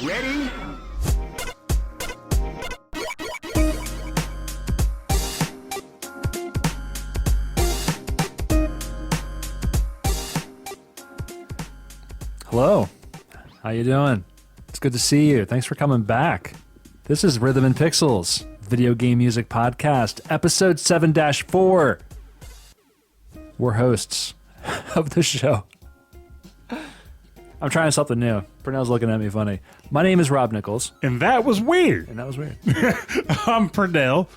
Ready? Hello. How you doing? It's good to see you. Thanks for coming back. This is Rhythm and Pixels, video game music podcast, episode 7-4. We're hosts of the show. I'm trying something new. Purnell's looking at me funny. My name is Rob Nichols. And that was weird. And that was weird. I'm Purnell.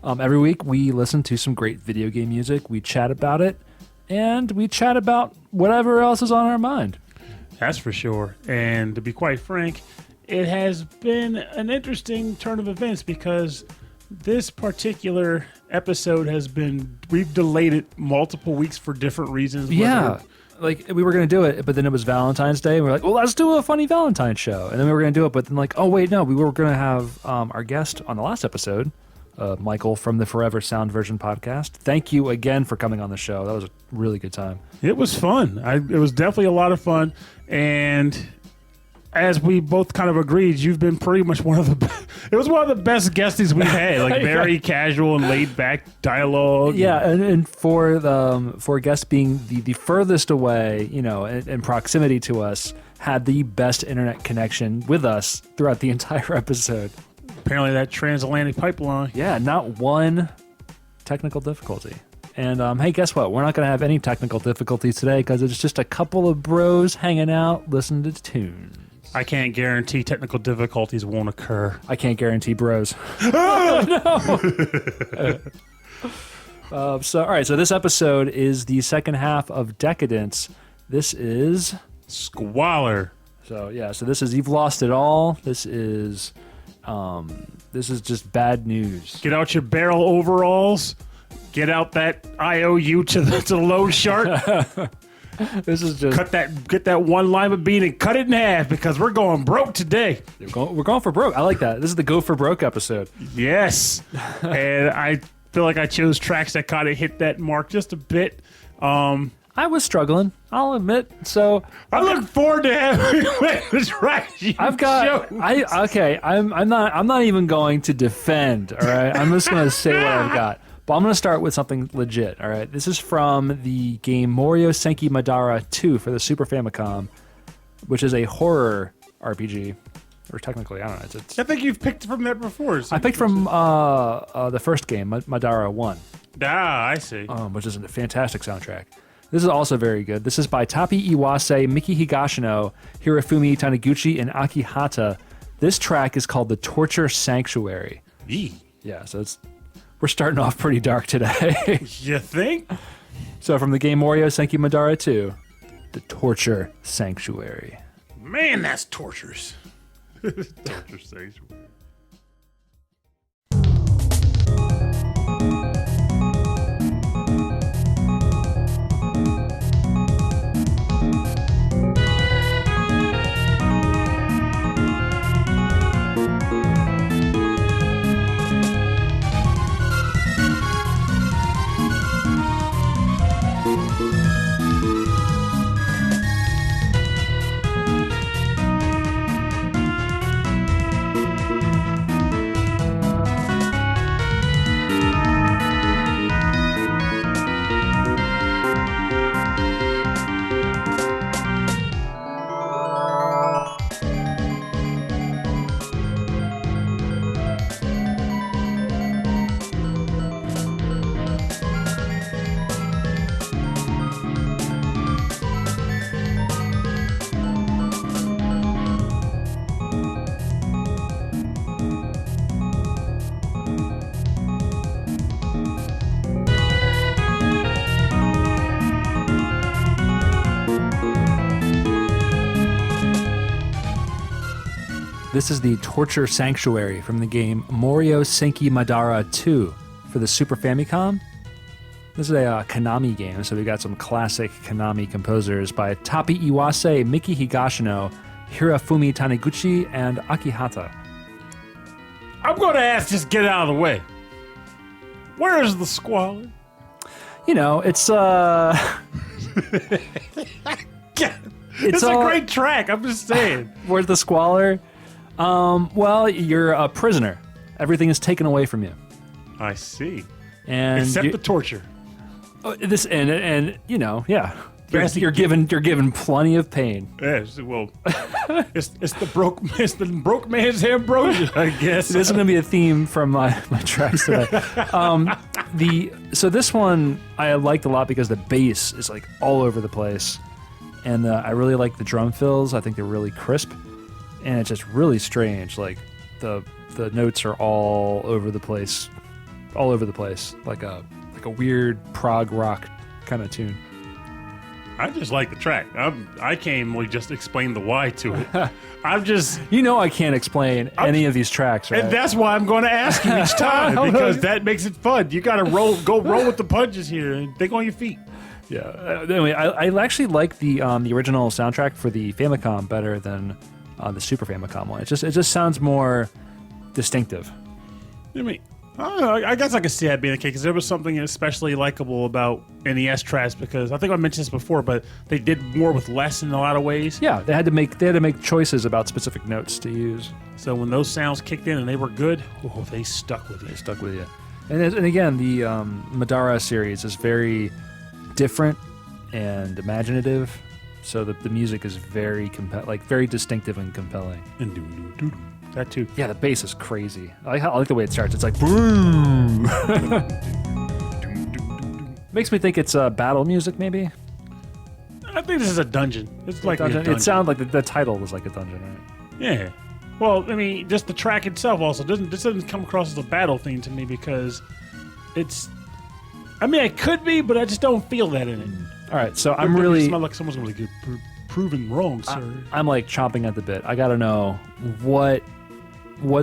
Every week we listen to some great video game music. We chat about it. And we chat about whatever else is on our mind. That's for sure. And to be quite frank, it has been an interesting turn of events because this particular episode we've delayed it multiple weeks for different reasons. Yeah. Like, we were going to do it, but then it was Valentine's Day. And we were like, well, let's do a funny Valentine's show. And then we were going to do it, but then like, oh, wait, no. We were going to have our guest on the last episode, Michael from the Forever Sound Version podcast. Thank you again for coming on the show. That was a really good time. It was fun. It was definitely a lot of fun. And as we both kind of agreed, you've been pretty much one of the best guesties we've had. Like very casual and laid back dialogue. Yeah, and for guests being the furthest away, you know, in proximity to us, had the best internet connection with us throughout the entire episode. Apparently that transatlantic pipeline. Yeah, not one technical difficulty. And hey, guess what? We're not going to have any technical difficulties today because it's just a couple of bros hanging out, listening to tunes. I can't guarantee technical difficulties won't occur. I can't guarantee bros. Oh, no. All right. So this episode is the second half of Decadence. This is Squalor. So yeah. So this is You've Lost It All. This is just bad news. Get out your barrel overalls. Get out that IOU to the load shark. This is just get that one lima bean and cut it in half because we're going broke today. We're going for broke. I like that. This is the Go for Broke episode. Yes, and I feel like I chose tracks that kind of hit that mark just a bit. I was struggling, I'll admit. So I look forward to having the tracks. I'm not even going to defend. All right, I'm just going to say what I've got. But I'm going to start with something legit, all right? This is from the game Morio Senki Madara 2 for the Super Famicom, which is a horror RPG. Or technically, I don't know. I think you've picked from that before. I picked from the first game, Madara 1. Ah, I see. Which is a fantastic soundtrack. This is also very good. This is by Tapi Iwase, Miki Higashino, Hirofumi Taniguchi, and Akihata. This track is called The Torture Sanctuary. Yeah, so we're starting off pretty dark today. You think? So from the game Morio Senki Madara 2, The Torture Sanctuary. Man, that's torturous. Torture Sanctuary. This is the Torture Sanctuary from the game Morio Senki Madara 2 for the Super Famicom. This is a Konami game, so we got some classic Konami composers by Tapi Iwase, Miki Higashino, Hirofumi Taniguchi, and Akihata. I'm going to ask, just get out of the way. Where is the Squalor? You know, it's It's a great track. I'm just saying. Where's the Squalor? Well, you're a prisoner. Everything is taken away from you. I see. And except the torture. This and you know, yeah. You're given plenty of pain. Yes, well, it's the broke man's ambrosia, I guess. This is going to be a theme from my tracks today. So this one I liked a lot because the bass is like all over the place, and I really like the drum fills. I think they're really crisp, and it's just really strange. Like the notes are all over the place, like a weird prog rock kind of tune. I just like the track. I can't really just explain the why to it. I'm just... I can't explain any of these tracks, right? And that's why I'm going to ask you each time, because that makes it fun. You got to go roll with the punches here and think on your feet. Yeah. Anyway, I actually like the original soundtrack for the Famicom better than the Super Famicom one. It just sounds more distinctive. I mean... I guess I could see that being the case, because there was something especially likable about NES tracks, because I think I mentioned this before, but they did more with less in a lot of ways. Yeah, they had to make choices about specific notes to use. So when those sounds kicked in and they were good, they stuck with you. They stuck with you. And again, the Madara series is very different and imaginative, so the music is very very distinctive and compelling. And that too. Yeah, the bass is crazy. I like the way it starts. It's like boom. Makes me think it's battle music, maybe. I think this is a dungeon. It's like a dungeon. It sounds like the title was like a dungeon, right? Yeah. Well, I mean, just the track itself also doesn't come across as a battle theme to me, because it's. I mean, it could be, but I just don't feel that in it. All right, so I'm really. Smell like someone's going to get proven wrong, sir. I'm like chomping at the bit. I got to know what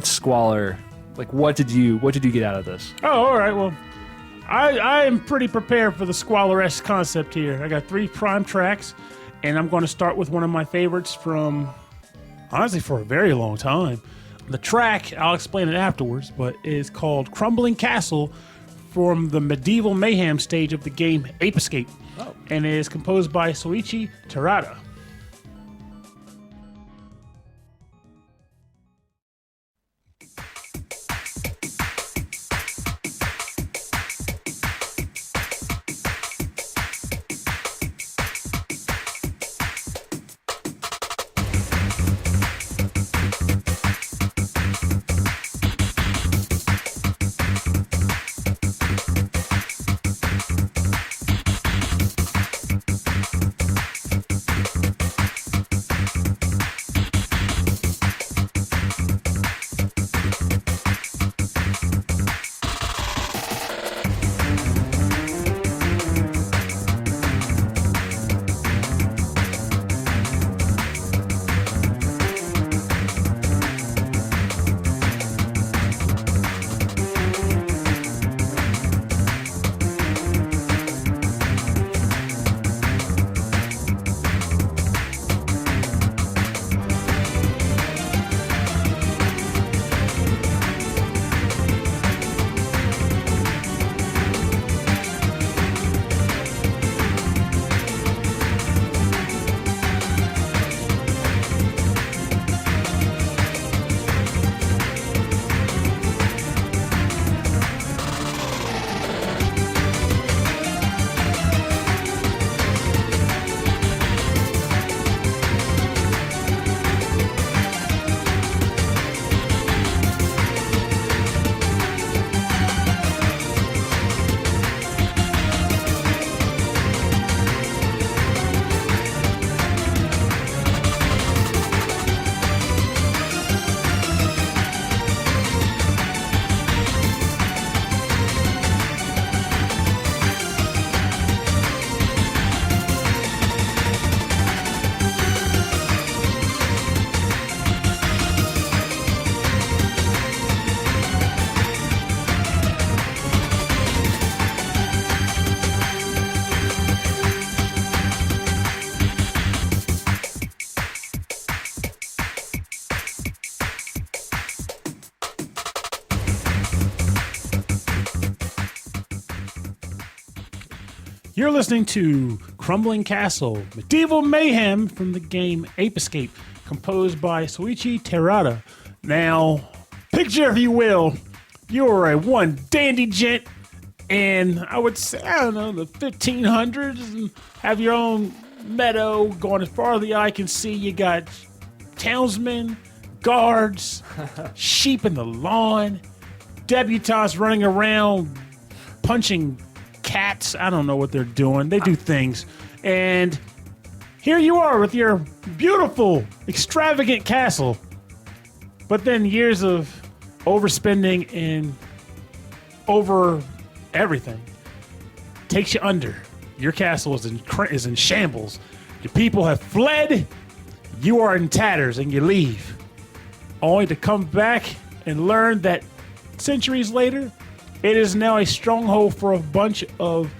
Squalor, like what did you get out of this? Oh, all right. Well, I am pretty prepared for the Squalor-esque concept here. I got 3 prime tracks, and I'm going to start with one of my favorites from, honestly, for a very long time. The track, I'll explain it afterwards, but is called Crumbling Castle from the medieval mayhem stage of the game Ape Escape, and it is composed by Soichi Terada. You're listening to Crumbling Castle, Medieval Mayhem from the game Ape Escape, composed by Soichi Terada. Now, picture, if you will, you're a one dandy gent, and I would say, I don't know, the 1500s, and have your own meadow going as far as the eye can see. You got townsmen, guards, sheep in the lawn, debutantes running around punching cats. I don't know what they're doing. They do things. And here you are with your beautiful, extravagant castle. But then years of overspending and over everything takes you under. Your castle is in shambles. Your people have fled. You are in tatters and you leave. Only to come back and learn that centuries later, it is now a stronghold for a bunch of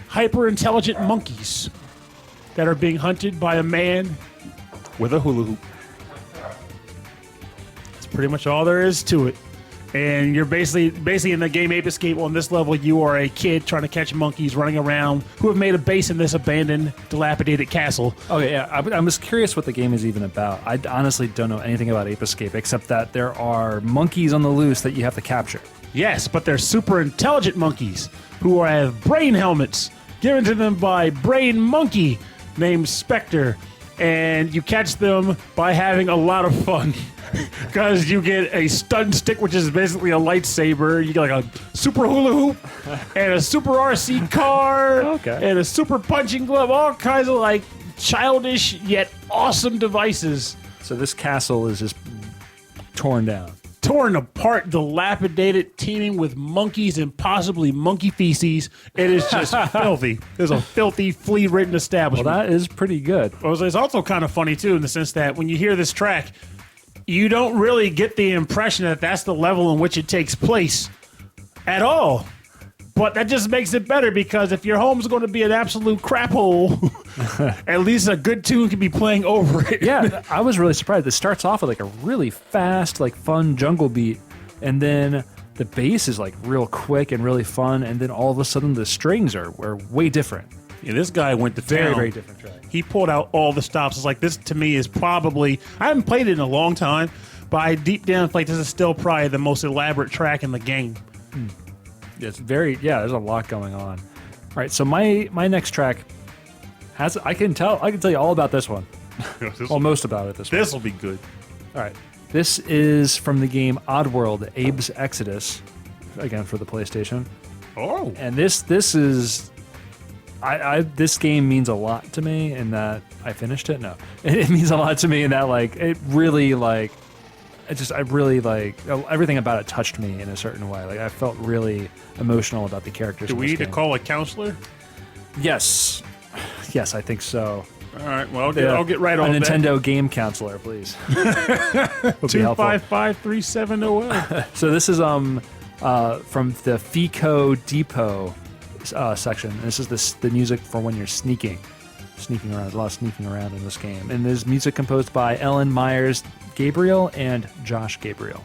hyper-intelligent monkeys that are being hunted by a man with a hula hoop. That's pretty much all there is to it. And you're basically in the game Ape Escape. On this level, you are a kid trying to catch monkeys running around who have made a base in this abandoned, dilapidated castle. Okay, yeah, I was curious what the game is even about. I honestly don't know anything about Ape Escape except that there are monkeys on the loose that you have to capture. Yes, but they're super intelligent monkeys who have brain helmets given to them by Brain Monkey named Spectre. And you catch them by having a lot of fun. Because you get a stun stick, which is basically a lightsaber. You get like a super hula hoop and a super RC car and a super punching glove. All kinds of like childish yet awesome devices. So this castle is just torn down. Torn apart, dilapidated, teeming with monkeys and possibly monkey feces. It is just filthy. It's a filthy, flea-ridden establishment. Well, that is pretty good. Well, it's also kind of funny, too, in the sense that when you hear this track, you don't really get the impression that that's the level in which it takes place at all. But that just makes it better, because if your home's going to be an absolute crap hole, at least a good tune can be playing over it. Yeah, I was really surprised. It starts off with like a really fast, like fun jungle beat, and then the bass is like real quick and really fun, and then all of a sudden the strings are way different. Yeah, this guy went to town. Very different track. He pulled out all the stops. It's like, this to me is probably, I haven't played it in a long time, but I deep down feel like this is still probably the most elaborate track in the game. It's there's a lot going on. All right, so my next track has, I can tell you all about this one. Well, most about it This will be good. All right. This is from the game Oddworld, Abe's Exodus, again for the PlayStation. Oh. And this is this game means a lot to me in that I finished it. No. It means a lot to me in that like it really like I really like everything about it touched me in a certain way. Like I felt really emotional about the characters. Do we need to call a counselor? Yes. Yes, I think so. All right, well, I'll get right on a that. Nintendo game counselor, please. 255-3700. So this is from the FICO Depot section. This is the music for when you're sneaking around. There's a lot of sneaking around in this game. And there's music composed by Ellen Myers Gabriel and Josh Gabriel.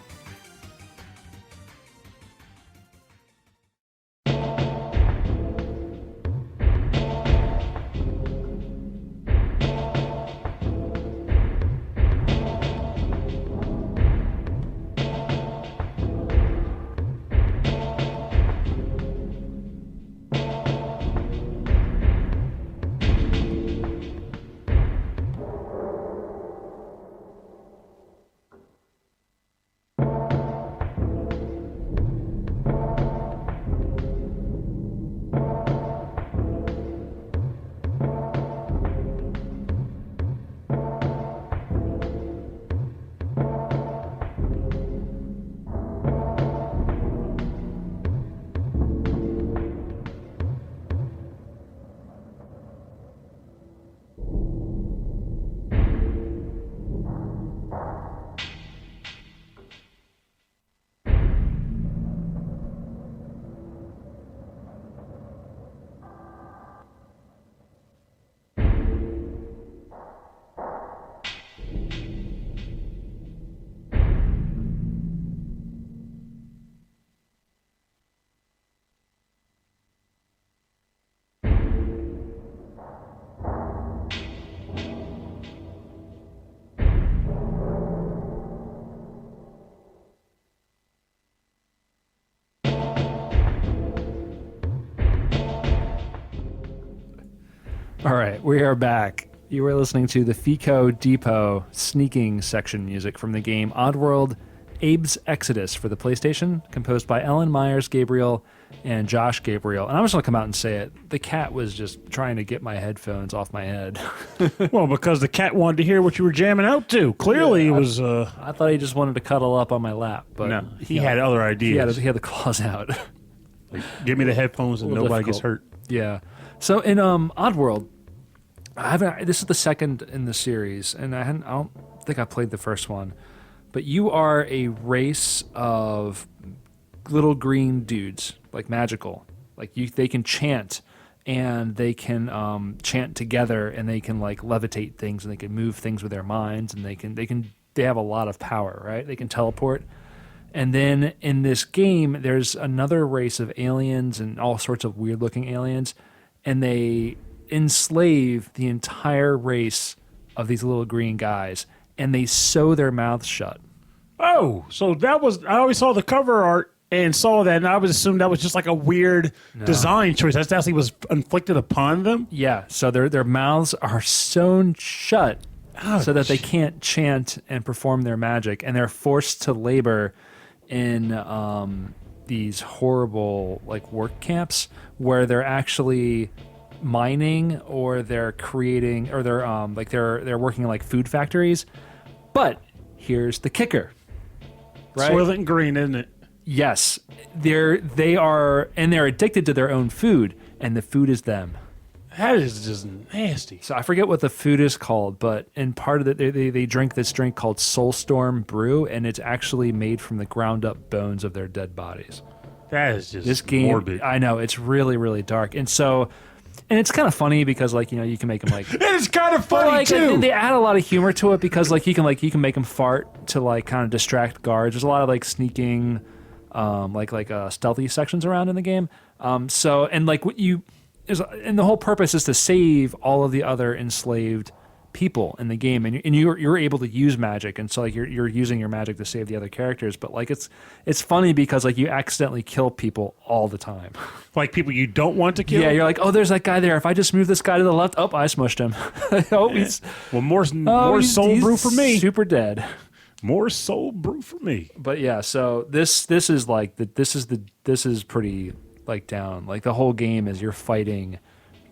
All right, we are back. You were listening to the FICO Depot sneaking section music from the game Oddworld Abe's Exodus for the PlayStation, composed by Ellen Myers Gabriel and Josh Gabriel. And I'm just going to come out and say it. The cat was just trying to get my headphones off my head. Well, because the cat wanted to hear what you were jamming out to. Clearly, it was... I thought he just wanted to cuddle up on my lap. But no, he had other ideas. He had the claws out. Like, give me the headphones and nobody gets hurt. Yeah. So in Oddworld, this is the second in the series, and I don't think I played the first one. But you are a race of little green dudes, like magical. Like they can chant, and they can chant together, and they can like levitate things, and they can move things with their minds, and they have a lot of power, right? They can teleport. And then in this game, there's another race of aliens and all sorts of weird-looking aliens, and they enslave the entire race of these little green guys, and they sew their mouths shut. Oh, so that was... I always saw the cover art and saw that, and I would assume that was just like a weird design choice. That actually was inflicted upon them? Yeah, so their mouths are sewn shut so that they can't chant and perform their magic, and they're forced to labor in these horrible like work camps where they're actually mining, or they're creating, or they're working in like food factories. But here's the kicker, right? Soylent Green, isn't it? Yes, they are addicted to their own food, and the food is them. That is just nasty. So I forget what the food is called, but in part of it, they drink this drink called Soulstorm Brew, and it's actually made from the ground up bones of their dead bodies. That is just this game, morbid. I know, it's really, really dark. And it's kind of funny because like, you can make them like... It's kind of funny too! They add a lot of humor to it because like you can make them fart to like kind of distract guards. There's a lot of like sneaking, stealthy sections around in the game. And the whole purpose is to save all of the other enslaved people in the game, and you're able to use magic, and so like you're using your magic to save the other characters. But like it's funny because like you accidentally kill people all the time, like people you don't want to kill. Yeah, you're like, oh, there's that guy there. If I just move this guy to the left, oh, I smushed him. He's soul brew for me. Super dead. More soul brew for me. But yeah, so this is pretty like down. Like the whole game is you're fighting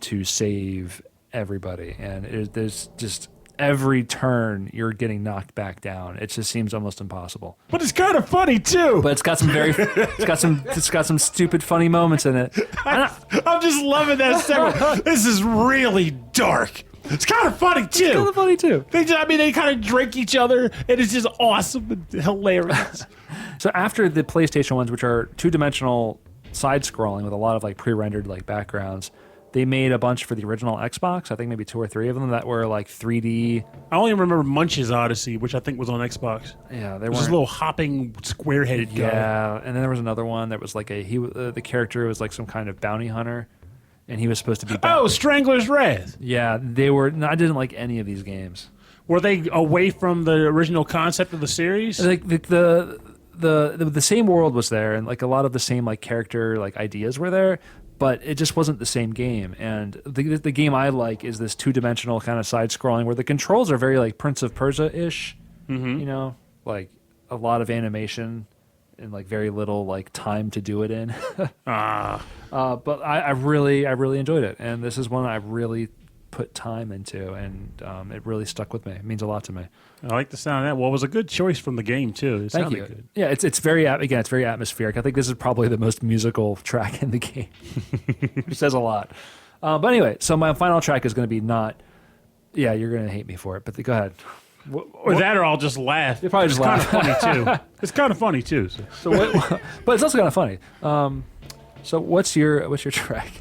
to save everybody, and there's just every turn you're getting knocked back down. It just seems almost impossible. But it's kind of funny too. But it's got some stupid funny moments in it. I'm just loving that segment. This is really dark. It's kind of funny too. It's kind of funny too. They kind of drink each other, and it's just awesome and hilarious. So after the PlayStation ones, which are two-dimensional side-scrolling with a lot of like pre-rendered like backgrounds, they made a bunch for the original Xbox. I think maybe 2 or 3 of them that were like 3D. I only remember Munch's Odyssey, which I think was on Xbox. Yeah, they were just a little hopping square-headed guy. Yeah, and then there was another one that was like the character was like some kind of bounty hunter, and he was supposed to be. Strangler's Wrath. Yeah, they were. No, I didn't like any of these games. Were they away from the original concept of the series? Like the same world was there, and like a lot of the same like character like ideas were there, but it just wasn't the same game. And the game I like is this 2-dimensional kind of side scrolling where the controls are very like Prince of Persia-ish. Mm-hmm. Like a lot of animation and like very little like time to do it in. But I really enjoyed it, and this is one I really put time into, and it really stuck with me. It means a lot to me. I like the sound of that. Well, it was a good choice from the game too. It Thank you. Good. Yeah, it's very atmospheric. I think this is probably the most musical track in the game, which says a lot. But anyway, so my final track is going to be not. Yeah, you're going to hate me for it, but go ahead. Or I'll just laugh. You probably just laugh. Kind of funny too. It's kind of funny too. But it's also kind of funny. So what's your track?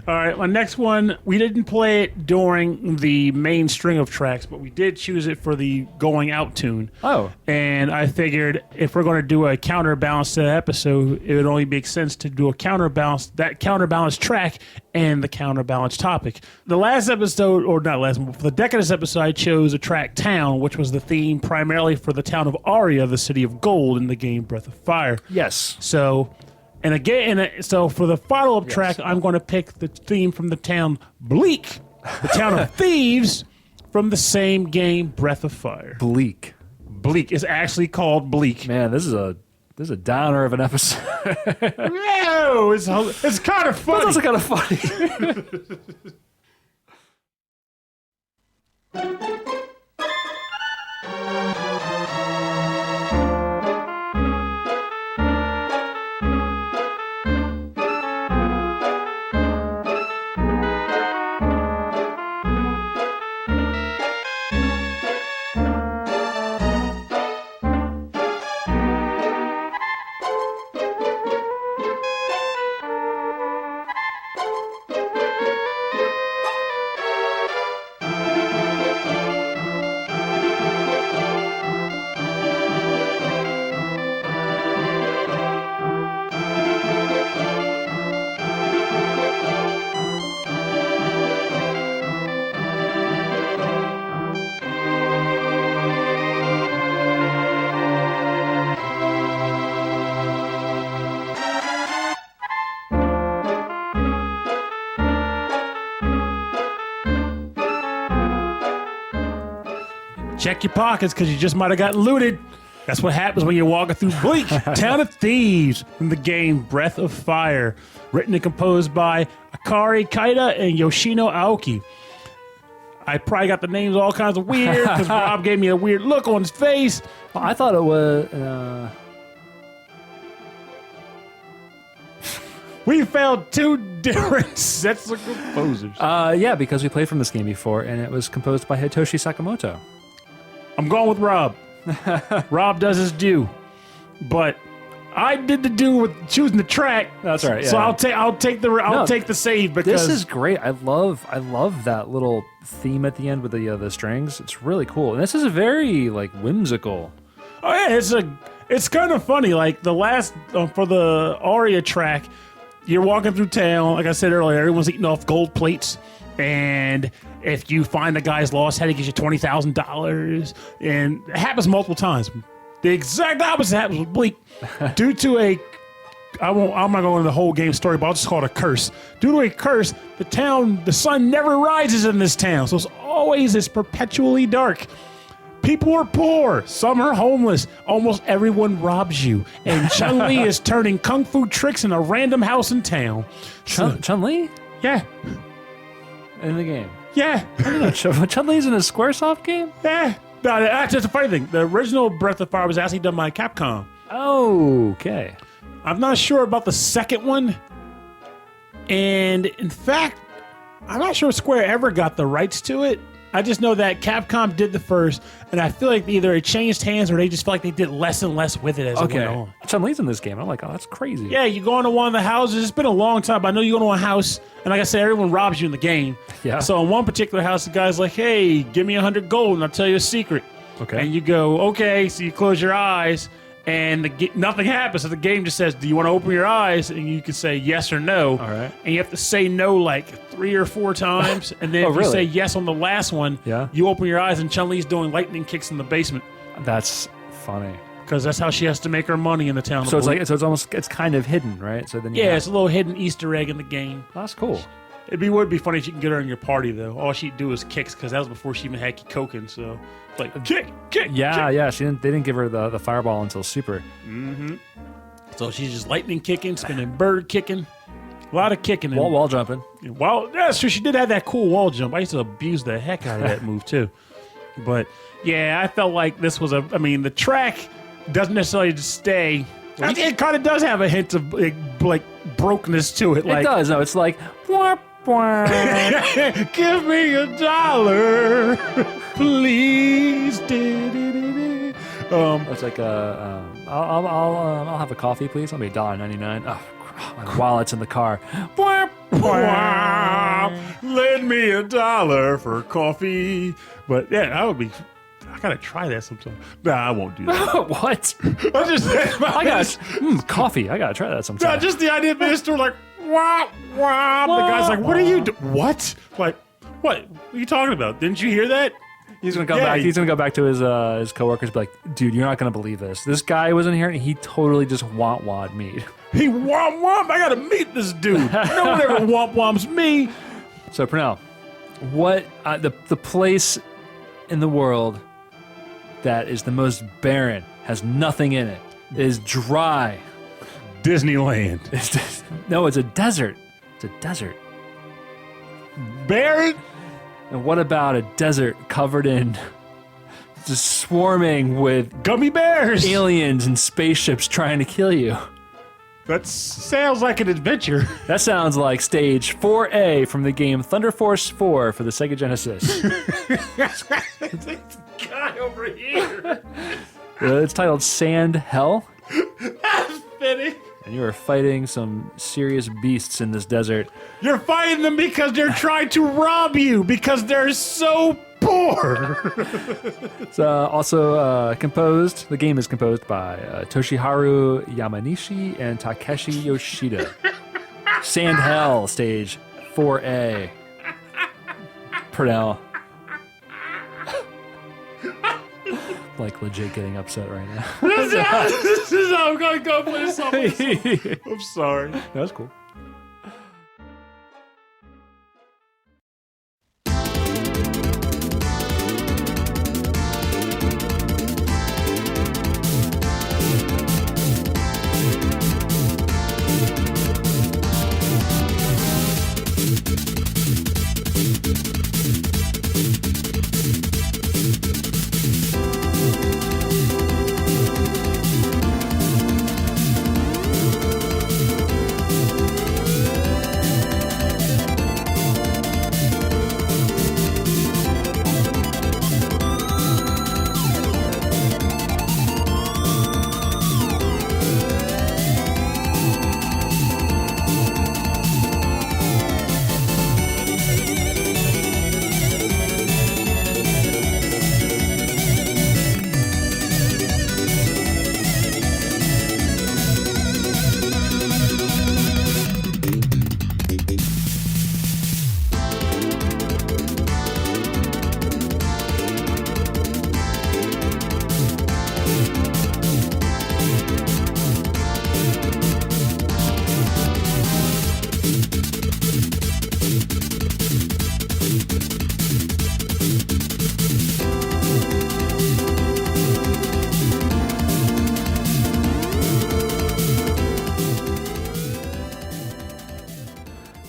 All right, my next one, we didn't play it during the main string of tracks, but we did choose it for the going out tune. Oh. And I figured if we're going to do a counterbalance to the episode, it would only make sense to do that counterbalance track and the counterbalance topic. The last episode, or not last one, for the Decadence episode, I chose a track Town, which was the theme primarily for the town of Aria, the city of gold in the game Breath of Fire. Yes. So for the follow-up track, I'm going to pick the theme from the town Bleak the town of Thieves from the same game, Breath of Fire. Bleak. Bleak is actually called Bleak. Man, this is a downer of an episode. No, it's kind of funny. It's also kind of funny. Check your pockets because you just might have gotten looted. That's what happens when you're walking through Bleak, Town of Thieves, from the game Breath of Fire. Written and composed by Akari Kaida and Yoshino Aoki. I probably got the names all kinds of weird because Rob gave me a weird look on his face. Well, I thought it was... We found two different sets of composers. yeah, because we played from this game before, and it was composed by Hitoshi Sakamoto. I'm going with Rob. Rob does his due, but I did the do with choosing the track. That's right. Yeah. So I'll take the save because This is great. I love that little theme at the end with the strings. It's really cool. And this is a very whimsical. Oh yeah, it's kind of funny. Like the last for the Aria track, you're walking through town. Like I said earlier, everyone's eating off gold plates, and if you find the guy's lost head, he gives you $20,000, and it happens multiple times. The exact opposite happens with Bleak. Due to I'm not going into the whole game story, but I'll just call it a curse. Due to a curse, the sun never rises in this town, so it's always perpetually dark. People are poor. Some are homeless. Almost everyone robs you. And Chun-Li is turning kung fu tricks in a random house in town. Chun-Li? Yeah. In the game? Yeah. Chun-Li's in a Squaresoft game? Yeah. No, that's just a funny thing. The original Breath of Fire was actually done by Capcom. Oh, okay. I'm not sure about the second one. And in fact, I'm not sure Square ever got the rights to it. I just know that Capcom did the first, and I feel like either it changed hands or they just feel like they did less and less with it as it went on. Chun-Li's in this game. I'm like, oh, that's crazy. Yeah, you go into one of the houses. It's been a long time, but I know you go into a house, and like I said, everyone robs you in the game. Yeah. So in one particular house, the guy's like, hey, give me 100 gold, and I'll tell you a secret. Okay. And you go, okay, so you close your eyes, and nothing happens. So the game just says, do you want to open your eyes? And you can say yes or no. All right. And you have to say no like 3 or 4 times. And then if you say yes on the last one, you open your eyes, and Chun-Li's doing lightning kicks in the basement. That's funny. Because that's how she has to make her money in the town. So it's kind of hidden, right? So then it's a little hidden Easter egg in the game. That's cool. Would be funny if you can get her in your party, though. All she'd do is kicks, because that was before she even had Kikoken, so... Like, kick. Yeah. They didn't give her the fireball until Super. Mm-hmm. So she's just lightning kicking, spinning bird kicking. A lot of kicking. Wall jumping. Yeah, sure, she did have that cool wall jump. I used to abuse the heck out of that move, too. But, yeah, I felt like this was the track doesn't necessarily just stay... It kind of does have a hint of, brokenness to it. It does. No, it's like... Wah, wah. Give me $1, please. It's like I'll have a coffee, please. I'll be $1.99. Oh, my wallet's in the car. Lend me $1 for coffee. But yeah, I gotta try that sometime. Nah, I won't do that. What? I just coffee. I gotta try that sometime. Nah, just the idea of being store like wah wah. The guy's like, "What are you doing? What? Like, what? What are you talking about? Didn't you hear that?" He's gonna go back. He's gonna go back to his coworkers, and be like, "Dude, you're not gonna believe this. This guy was in here, and he totally just wad me. He womp. I gotta meet this dude. No one ever womps me." So Pernell, What the place in the world that is the most barren, has nothing in it, is dry. Disneyland. No, it's a desert. It's a desert. Barren? And what about a desert covered in just swarming with Gummy bears. aliens and spaceships trying to kill you? That sounds like an adventure. That sounds like stage 4A from the game Thunder Force 4 for the Sega Genesis. This guy over here. It's titled Sand Hell, That's fitting. and you are fighting some serious beasts in this desert. You're fighting them because they're trying to rob you because they're so poor. It's also composed, the game is composed by Toshiharu Yamanishi and Takeshi Yoshida. Sand Hell, stage 4A. Purnell. Like legit getting upset right now. This is how I'm going to go play something. I'm sorry. That's cool.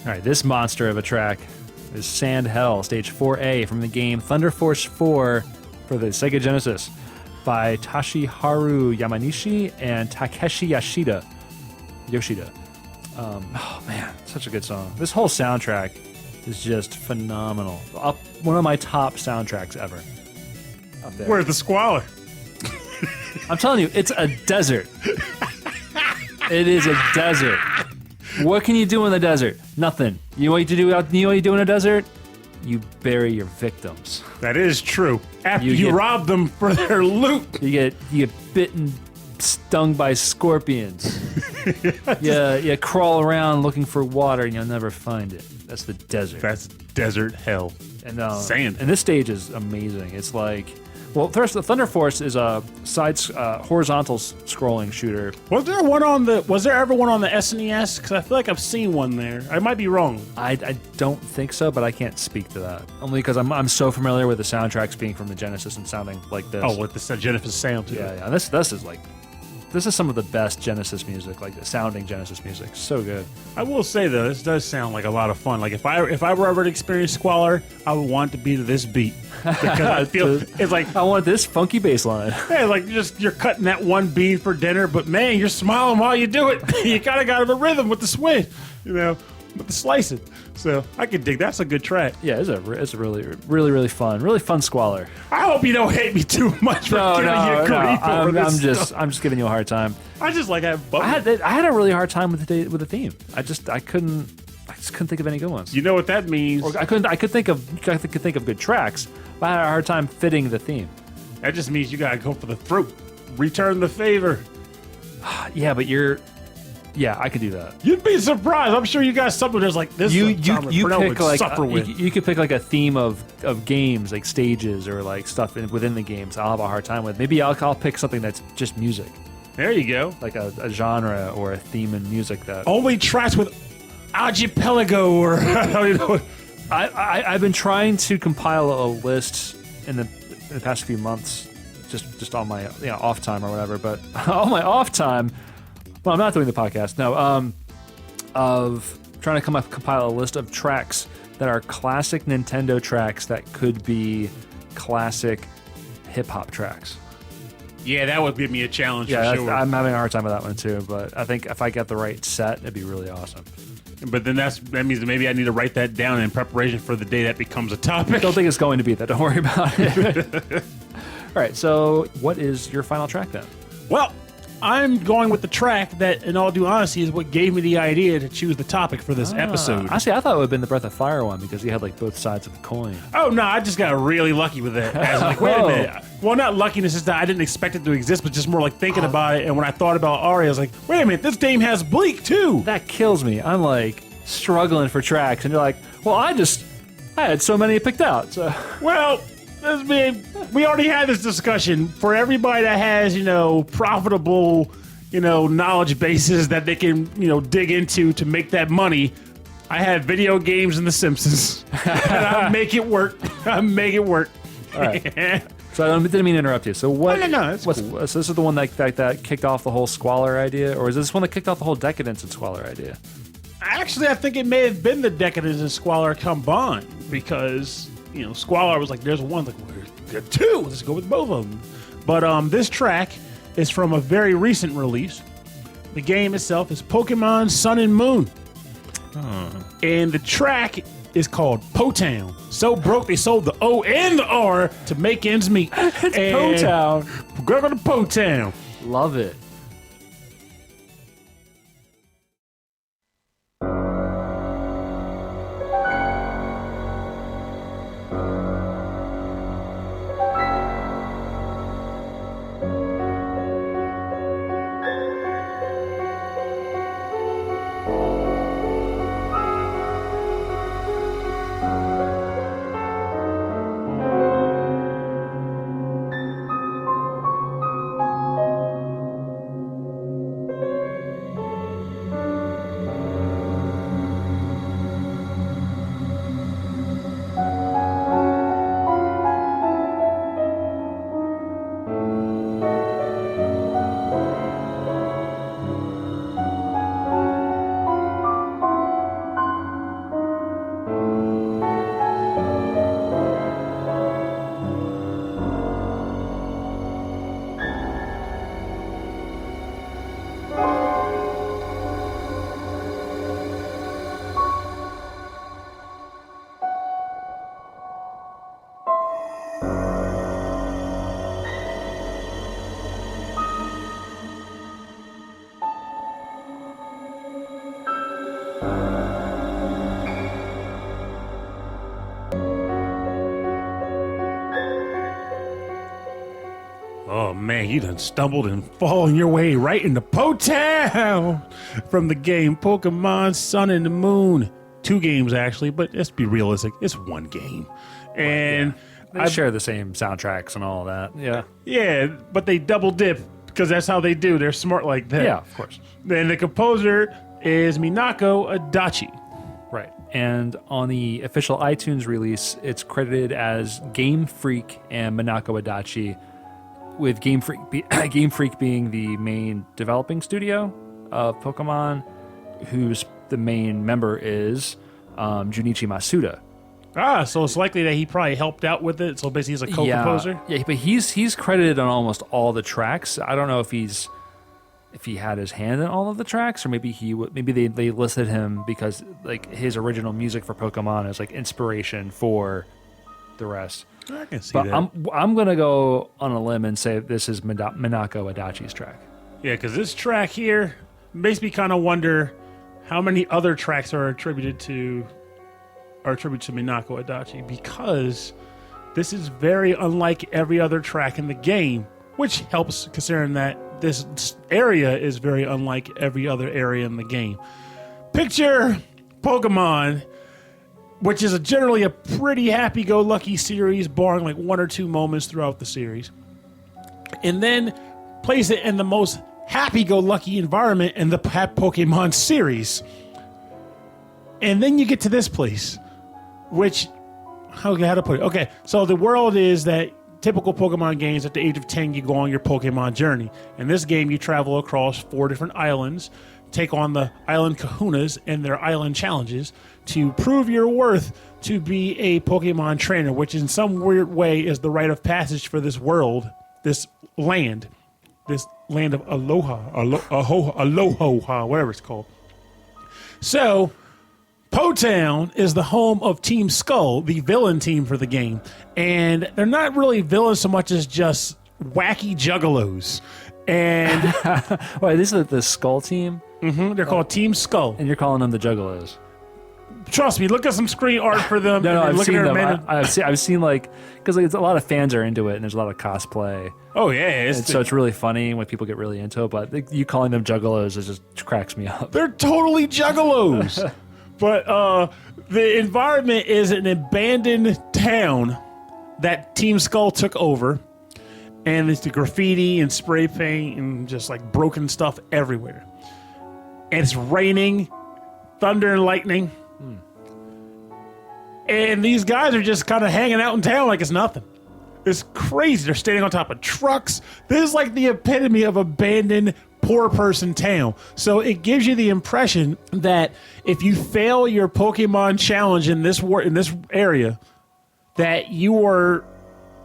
All right, this monster of a track is Sand Hell, stage 4A from the game Thunder Force 4 for the Sega Genesis by Toshiharu Yamanishi and Takeshi Yoshida. Oh man, such a good song. This whole soundtrack is just phenomenal. One of my top soundtracks ever. Up there. Where's the Squalor? I'm telling you, it's a desert. It is a desert. What can you do in the desert? Nothing. You know what you do? You know what you do in a desert? You bury your victims. That is true. After You you get- rob them for their loot. You get bitten, stung by scorpions. You crawl around looking for water and you'll never find it. That's the desert. That's desert hell. And sand. And this stage is amazing. It's like, well, first, the Thunder Force is a horizontal scrolling shooter. Was there ever one on the SNES? Because I feel like I've seen one there. I might be wrong. I don't think so, but I can't speak to that. Only because I'm so familiar with the soundtracks being from the Genesis and sounding like this. Oh, with the Genesis sound too. Yeah. This is some of the best Genesis music, like the sounding Genesis music. So good. I will say though, this does sound like a lot of fun. Like if I were ever to experience Squalor, I would want it to be to this beat because I feel it's like I want this funky bass line. hey, like you're cutting that one bean for dinner, but man, you're smiling while you do it. You kind of got the rhythm with the swing, with the slicing. So I could dig. That's a good track. Yeah, it's a really fun Squalor. I hope you don't hate me too much for giving you grief over this stuff. I'm just giving you a hard time. I just like have fun. I had a really hard time with the theme. I just couldn't think of any good ones. You know what that means? Or I could think of good tracks, but I had a hard time fitting the theme. That just means you gotta go for the throat. Return the favor. Yeah, but I could do that. You'd be surprised. I'm sure you got something that's like this. You Purnell pick would like suffer with. you could pick like a theme of games, like stages or like stuff within the games. I'll have a hard time with. Maybe I'll pick something that's just music, There you go. like a genre or a theme in music that. Only tracks with archipelago or I don't even know. I've been trying to compile a list in the past few months, just on my off time or whatever. But on my off time, well, I'm not doing the podcast. No, of trying to compile a list of tracks that are classic Nintendo tracks that could be classic hip hop tracks. Yeah, that would give me a challenge for sure. I'm having a hard time with that one too. But I think if I get the right set, it'd be really awesome. But then that means that maybe I need to write that down in preparation for the day that becomes a topic. I don't think it's going to be that. Don't worry about it. All right, so what is your final track then? Well, I'm going with the track that, in all due honesty, is what gave me the idea to choose the topic for this episode. Honestly, I thought it would have been the Breath of Fire one because you had like both sides of the coin. Oh, no, I just got really lucky with it. I was like, wait a minute. Well, not luckiness is that I didn't expect it to exist, but just more like thinking about it. And when I thought about Ari, I was like, wait a minute, this game has Bleak too. That kills me. I'm like struggling for tracks, and you're like, well, I had so many picked out. So. Well, we already had this discussion. For everybody that has, profitable, knowledge bases that they can, dig into to make that money, I had video games and The Simpsons. And I make it work. I make it work. All right. So I didn't mean to interrupt you. So what? No, that's cool. So this is the one that kicked off the whole Squalor idea, or is this one that kicked off the whole Decadence and Squalor idea? Actually, I think it may have been the Decadence and Squalor combined because, Squalor was like, there's one, like, well, there are two. Let's go with both of them. But this track is from a very recent release. The game itself is Pokemon Sun and Moon. And the track is called Po-Town. So broke they sold the O and the R to make ends meet. It's Po-Town. We're going to Po-Town. Love it. Oh man, you done stumbled and fallen your way right into Po-Town from the game Pokemon Sun and the Moon. 2 games actually, but let's be realistic, it's 1 game. And They share the same soundtracks and all that. Yeah. Yeah, but they double dip because that's how they do. They're smart like that. Yeah, of course. Then the composer is Minako Adachi. Right. And on the official iTunes release, it's credited as Game Freak and Minako Adachi, with Game Freak being the main developing studio of Pokemon, whose the main member is Junichi Masuda. Ah, so it's likely that he probably helped out with it. So basically, he's a co-composer. Yeah, but he's credited on almost all the tracks. I don't know if he had his hand in all of the tracks, or maybe they listed him because like his original music for Pokemon is like inspiration for the rest. I can see but that. I'm gonna go on a limb and say this is Minako Adachi's track. Yeah, because this track here makes me kind of wonder how many other tracks are attributed to Minako Adachi, because this is very unlike every other track in the game, which helps considering that this area is very unlike every other area in the game. Picture Pokemon, which is generally a pretty happy-go-lucky series, barring like 1 or 2 moments throughout the series, and then place it in the most happy-go-lucky environment in the Pokemon series. And then you get to this place, which, how to put it? Okay, so the world is that typical Pokemon games, at the age of 10, you go on your Pokemon journey. In this game, you travel across 4 different islands, take on the island kahunas and their island challenges to prove your worth to be a Pokemon trainer, which in some weird way is the rite of passage for this world, this land of Aloha, whatever it's called. So, Po-Town is the home of Team Skull, the villain team for the game. And they're not really villains so much as just wacky juggalos. And Wait, this is the Skull team? they're called Team Skull. And you're calling them the Juggalos? Trust me, look at some screen art for them. No, I've look seen at their them. I've seen like, because like, a lot of fans are into it, and there's a lot of cosplay. Oh yeah, So it's really funny when people get really into it. But you calling them Juggalos, it just cracks me up. they're totally juggalos. But the environment is an abandoned town that Team Skull took over, and it's the graffiti and spray paint and just like broken stuff everywhere. And it's raining, thunder and lightning. And these guys are just kind of hanging out in town like it's nothing. It's crazy. They're standing on top of trucks. This is like the epitome of abandoned poor person town. So it gives you the impression that if you fail your Pokemon challenge in this area, that you are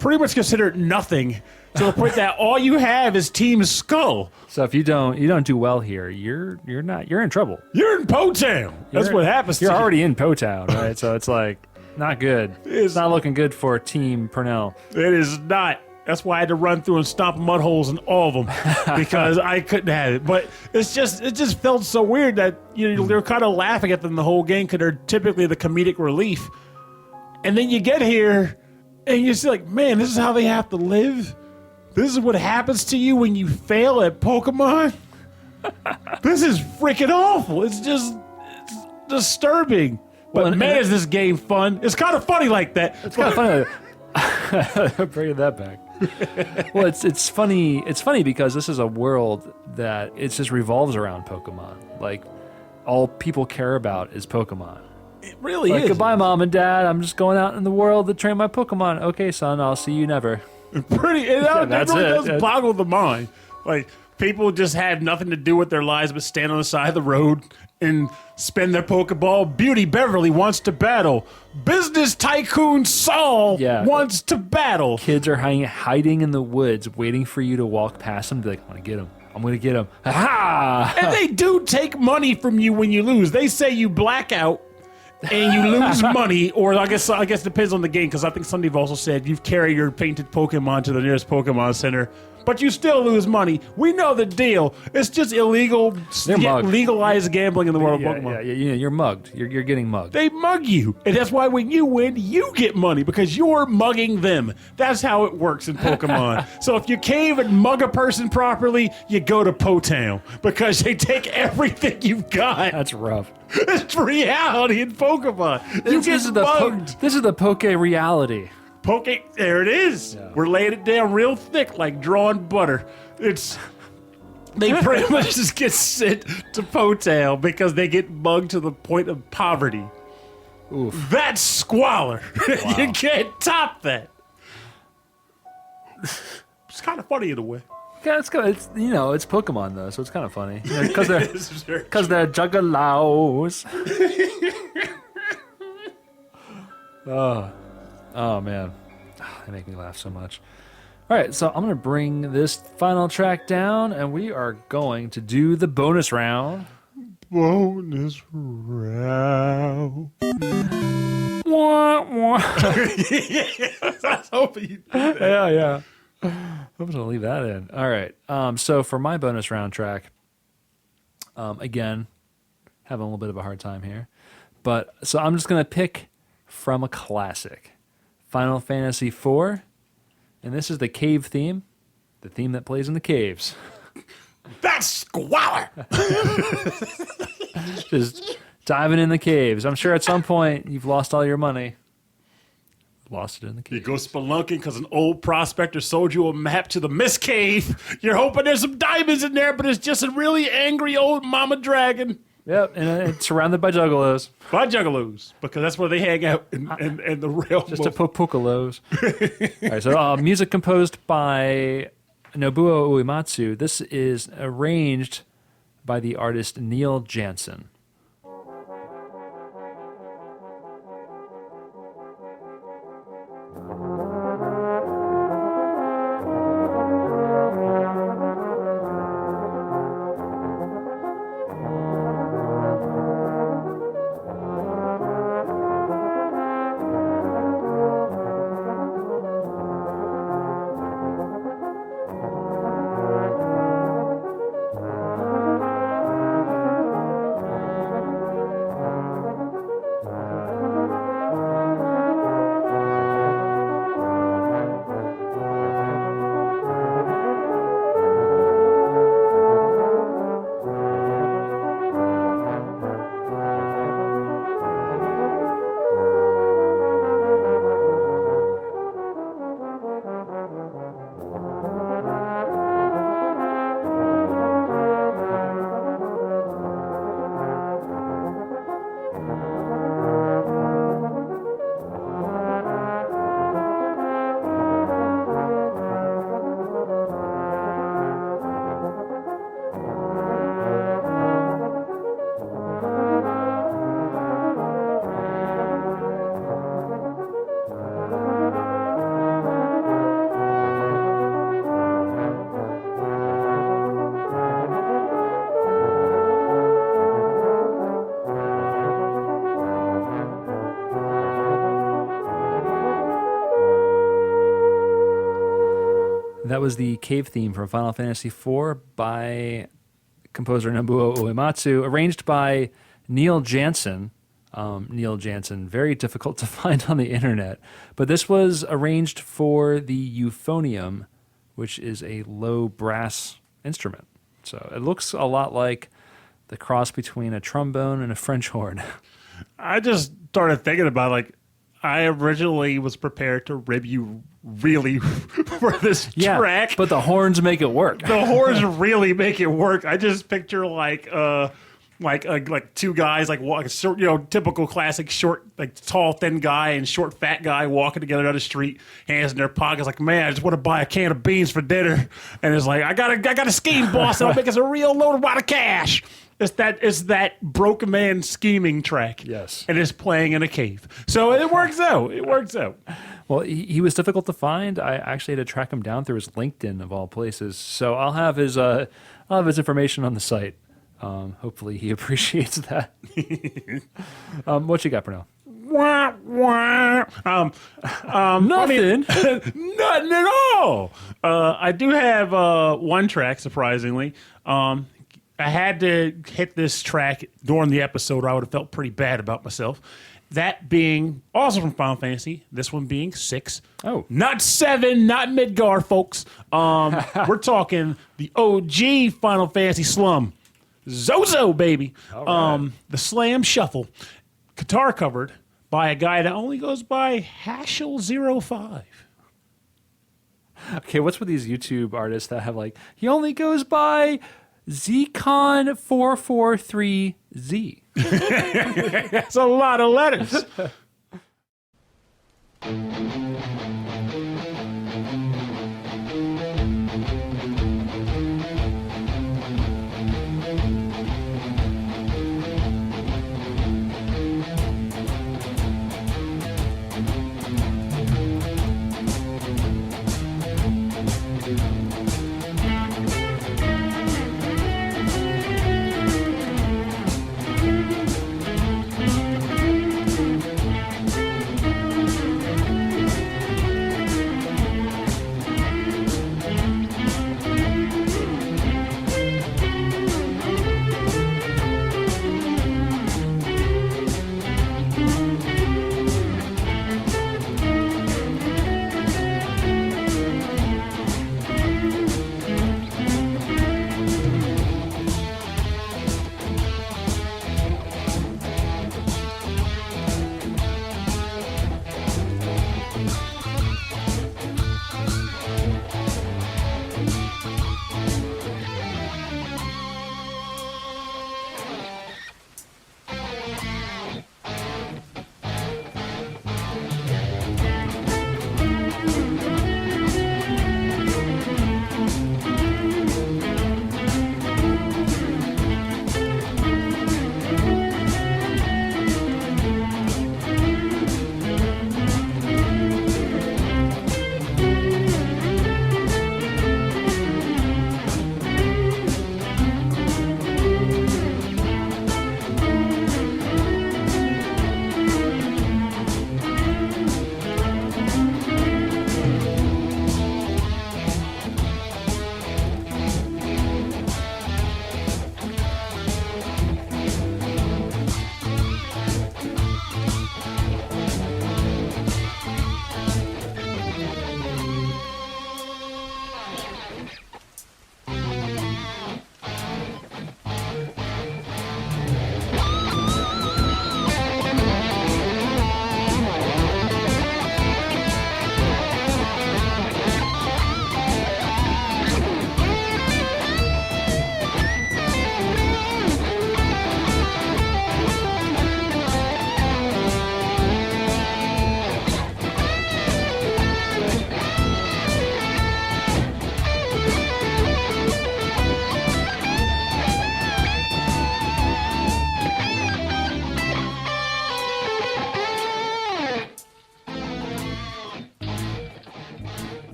pretty much considered nothing, to the point that all you have is Team Skull. So if you don't do well here, you're in trouble. You're in Po-Town. That's what happens to you. You're already in Po-Town, right? So it's like not good. It's not looking good for Team Purnell. It is not. That's why I had to run through and stomp mud holes in all of them, because I couldn't have it. But it just felt so weird that they're kind of laughing at them the whole game, because they're typically the comedic relief. And then you get here and you're just like, man, this is how they have to live? This is what happens to you when you fail at Pokemon? This is freaking awful. It's disturbing. But man, is this game fun. It's kind of funny like that. It's kind of funny. Bringing that back. Well, it's funny. It's funny because this is a world that it just revolves around Pokemon. Like, all people care about is Pokemon. It really like, is. Goodbye, Mom and Dad. I'm just going out in the world to train my Pokemon. Okay, son, I'll see you never. That really does boggle the mind. Like, people just have nothing to do with their lives but stand on the side of the road and spend their Pokeball. Beauty Beverly wants to battle. Business Tycoon Saul wants to battle. Kids are hiding in the woods, waiting for you to walk past them. They're like, I'm going to get him. I'm going to get him. Ha! And they do take money from you when you lose. They say you black out and you lose money, or I guess it depends on the game, because I think somebody also said you carry your painted Pokemon to the nearest Pokemon Center, but you still lose money. We know the deal. It's just illegal, legalized gambling in the world of Pokemon. Yeah, you're mugged. You're getting mugged. They mug you, and that's why when you win, you get money, because you're mugging them. That's how it works in Pokemon. So if you cave and mug a person properly, you go to Po-Town, because they take everything you've got. That's rough. It's reality in Pokemon. This is the Poke reality. There it is. Yeah. We're laying it down real thick like drawn butter. They pretty much just get sent to Po-Town because they get mugged to the point of poverty. Oof. That's squalor. Wow. You can't top that. It's kind of funny in a way. Yeah, it's good. It's it's Pokemon though, so it's kind of funny because they're juggalos. Oh man, they make me laugh so much. All right, so I'm gonna bring this final track down, and we are going to do the bonus round. Bonus round. Wah, wah. I was hoping you'd do that. Yeah. I'm just gonna leave that in. All right. So for my bonus round track, again, having a little bit of a hard time here, but so I'm just gonna pick from a classic, Final Fantasy IV, and this is the cave theme, the theme that plays in the caves. That's squalor. Just diving in the caves. I'm sure at some point you've lost all your money. Lost it in the cave. You go spelunking because an old prospector sold you a map to the Mist Cave. You're hoping there's some diamonds in there, but it's just a really angry old mama dragon. Yep, and surrounded by juggalos. By juggalos, because that's where they hang out in the realm. Just a pukalos. All right, so music composed by Nobuo Uematsu. This is arranged by the artist Neil Jansen. That was the cave theme from Final Fantasy IV by composer Nobuo Uematsu, arranged by Neil Jansen. Neil Jansen, very difficult to find on the internet. But this was arranged for the euphonium, which is a low brass instrument. So it looks a lot like the cross between a trombone and a French horn. I just started thinking about, like, I originally was prepared to rib you really for this track. But the horns make it work. The horns really make it work. I just picture like two guys like typical classic short, like tall thin guy and short fat guy walking together down the street, hands in their pockets, like, man, I just want to buy a can of beans for dinner, and it's like, I got a scheme, boss, and I'll make us a real load of cash. It's that broken man scheming track. Yes. And it's playing in a cave. So it works out. It works out. Well, he was difficult to find. I actually had to track him down through his LinkedIn of all places. So I'll have his information on the site. Hopefully he appreciates that. What you got, Bruno? Nothing. Nothing at all. I do have one track, surprisingly. I had to hit this track during the episode, or I would have felt pretty bad about myself. That being also from Final Fantasy, this one being 6. Oh. Not 7, not Midgar, folks. We're talking the OG Final Fantasy slum. Zozo, baby. All right. The Slam Shuffle. Guitar covered by a guy that only goes by Hashel05. Okay, what's with these YouTube artists that have like, he only goes by Zcon443Z? That's a lot of letters.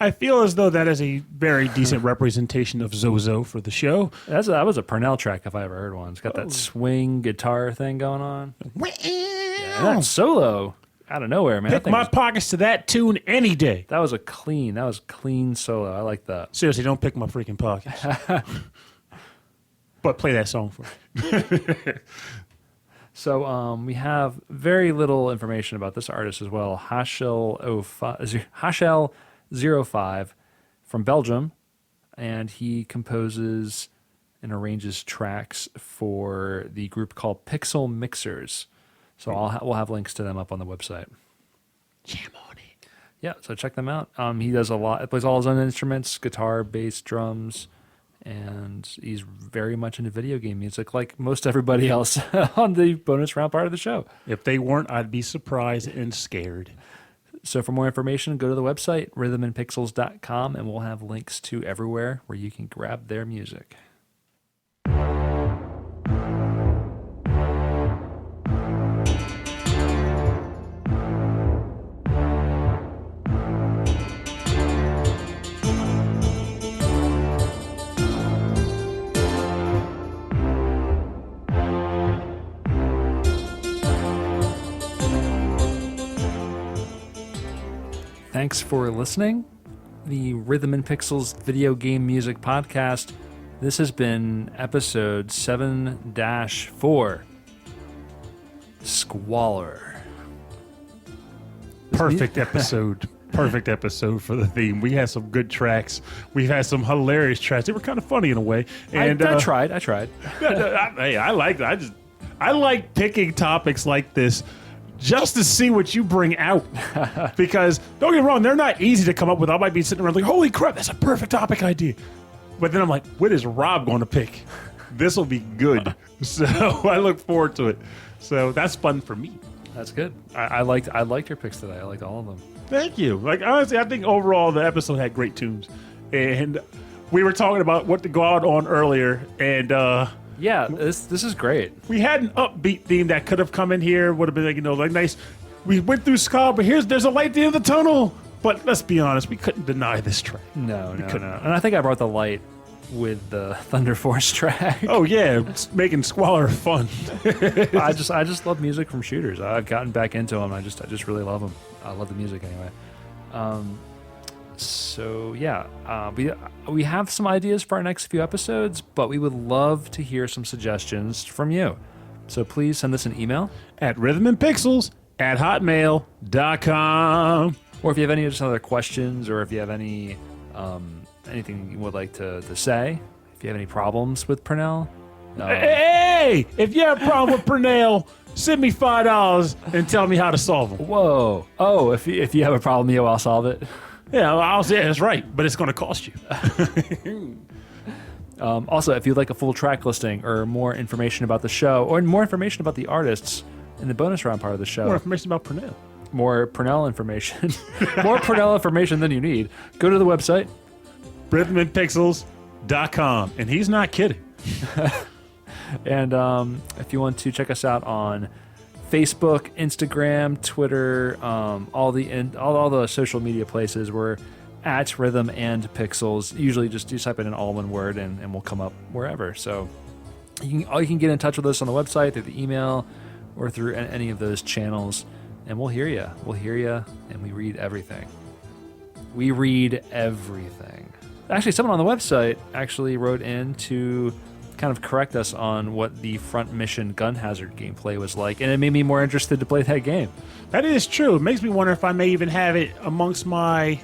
I feel as though that is a very decent representation of Zozo for the show. That was a Purnell track if I ever heard one. It's got that swing guitar thing going on. Yeah, and that solo out of nowhere, man. Pick my pockets to that tune any day. That was clean solo. I like that. Seriously, don't pick my freaking pockets. But play that song for me. So we have very little information about this artist as well. Hashel05 from Belgium, and he composes and arranges tracks for the group called Pixel Mixers. So we'll have links to them up on the website. Jam on it. Yeah, so check them out. He does a lot. He plays all his own instruments: guitar, bass, drums. And he's very much into video game music, like most everybody else on the bonus round part of the show. If they weren't, I'd be surprised and scared. So for more information, go to the website, rhythmandpixels.com, and we'll have links to everywhere where you can grab their music. Thanks for listening. The Rhythm and Pixels video game music podcast. This has been episode 7-4. Squalor. Perfect episode. Perfect episode for the theme. We had some good tracks. We've had some hilarious tracks. They were kind of funny in a way. And I tried. Hey, I like that. I like picking topics like this just to see what you bring out. Because, don't get me wrong, they're not easy to come up with. I might be sitting around like, holy crap, that's a perfect topic idea. But then I'm like, what is Rob going to pick? This will be good. So I look forward to it. So that's fun for me. That's good. I liked your picks today. I liked all of them. Thank you. Like, honestly, I think overall the episode had great tunes. And we were talking about what to go out on earlier. And, yeah, this is great. we had an upbeat theme that could have come in here. Would have been like, like nice. We went through Squalor, but there's a light at the end of the tunnel. But let's be honest, we couldn't deny this track. No. And I think I brought the light with the Thunder Force track. Oh yeah, it's making Squalor fun. I just love music from shooters. I've gotten back into them. I just really love them. I love the music anyway. So yeah, we have some ideas for our next few episodes, but we would love to hear some suggestions from you. So please send us an email At rhythmandpixels@hotmail.com. or if you have any just other questions, or if you have any anything you would like to say, if you have any problems with Purnell. Hey, if you have a problem with Purnell, send me $5 and tell me how to solve them. Whoa! Oh, if you have a problem, I'll solve it. Yeah, I'll say that's right, but it's going to cost you. Also, if you'd like a full track listing or more information about the show, or more information about the artists in the bonus round part of the show, More information about Purnell. more Purnell information, more Purnell information than you need, go to the website. rhythmandpixels.com. And he's not kidding. And if you want to check us out on Facebook, Instagram, Twitter, all the social media places, we're at Rhythm and Pixels. Usually just type in all one word and we'll come up wherever. So you can get in touch with us on the website, through the email, or through any of those channels, and we'll hear you. We'll hear you, and we read everything. We read everything. Actually, someone on the website actually wrote in to kind of correct us on what the front mission gun hazard gameplay was like, and it made me more interested to play that game. That is true. It makes me wonder if I may even have it amongst my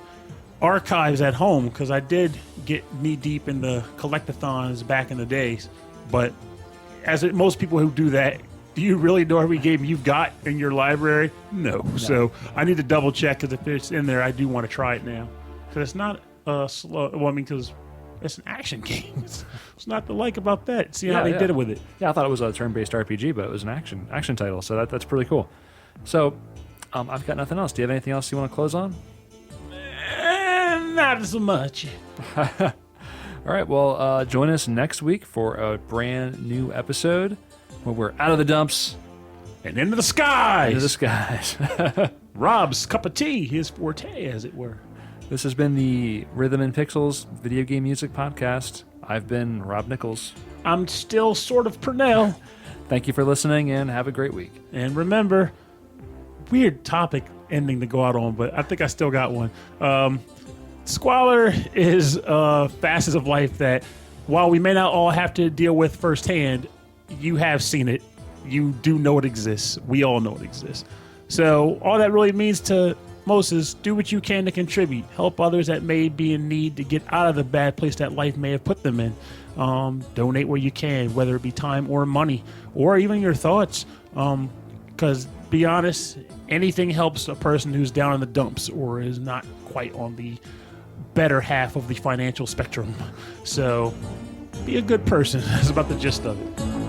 archives at home, because I did get knee-deep in the collectathons back in the days. But as most people who do that, do you really know every game you've got in your library? No. So I need to double-check, because if it's in there, I do want to try it now. Because it's not slow. Well, I mean, because it's an action game. It's not to like about that. See how they did it with it. Yeah, I thought it was a turn-based RPG, but it was an action title, so that's pretty cool. So I've got nothing else. Do you have anything else you want to close on? Not so much. All right, well, join us next week for a brand new episode where we're out of the dumps And into the skies. into the skies. Rob's cup of tea, his forte, as it were. This has been the Rhythm and Pixels video game music podcast. I've been Rob Nichols. I'm still sort of Purnell. Thank you for listening and have a great week. And remember, weird topic ending to go out on, but I think I still got one. Squalor is a facet of life that, while we may not all have to deal with firsthand, you have seen it. You do know it exists. We all know it exists. So all that really means to most is do what you can to contribute. Help others that may be in need to get out of the bad place that life may have put them in. Donate where you can, whether it be time or money, or even your thoughts. Because, be honest, anything helps a person who's down in the dumps or is not quite on the better half of the financial spectrum. So be a good person. That's about the gist of it.